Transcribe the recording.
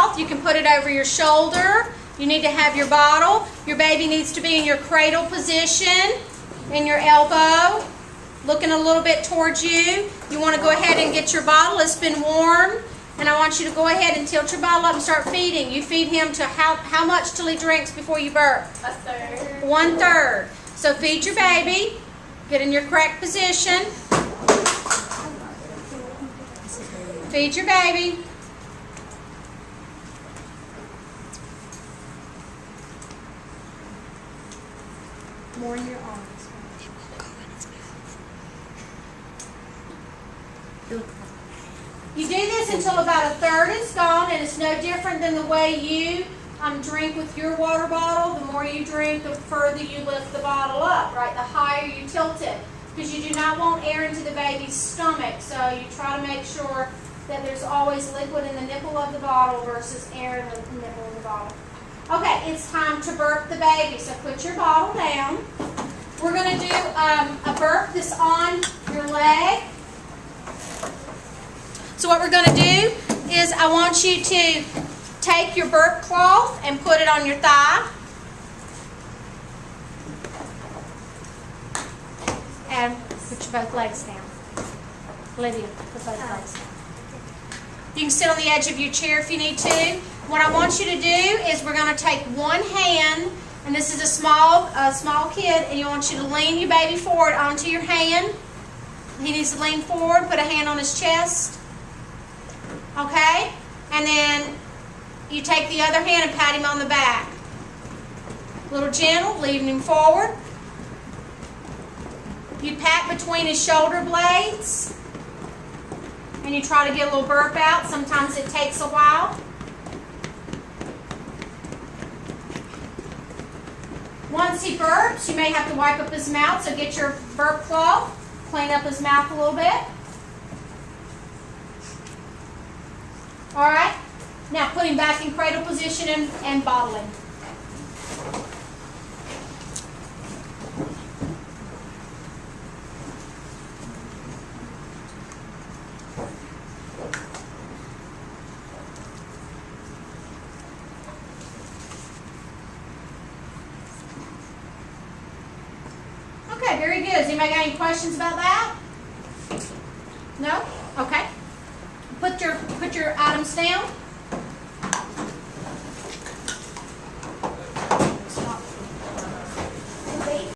cloth. You can put it over your shoulder. You need to have your bottle. Your baby needs to be in your cradle position, in your elbow, looking a little bit towards you. You want to go ahead and get your bottle. It's been warm. And I want you to go ahead and tilt your bottle up and start feeding. You feed him to how much till he drinks before you burp? 1/3. 1/3. So feed your baby. Get in your correct position. Feed your baby. More in your arms. You do this until about 1/3 is gone, and it's no different than the way you drink with your water bottle. The more you drink, the further you lift the bottle up, right? The higher you tilt it, because you do not want air into the baby's stomach. So you try to make sure that there's always liquid in the nipple of the bottle versus air in the nipple of the bottle. Okay, it's time to burp the baby. So put your bottle down. We're going to do a burp that's on your leg. So what we're going to do is I want you to take your burp cloth and put it on your thigh. And put your both legs down. Olivia, put both legs down. You can sit on the edge of your chair if you need to. What I want you to do is we're going to take one hand, and this is a small kid, and you want you to lean your baby forward onto your hand. He needs to lean forward, put a hand on his chest. Okay? And then you take the other hand and pat him on the back. A little gentle, leading him forward. You pat between his shoulder blades. And you try to get a little burp out. Sometimes it takes a while. Once he burps, you may have to wipe up his mouth. So get your burp cloth, clean up his mouth a little bit. Alright, now put him back in cradle position and bottle him. Okay, very good. Has anybody got any questions about that? No? Okay. Put your items down.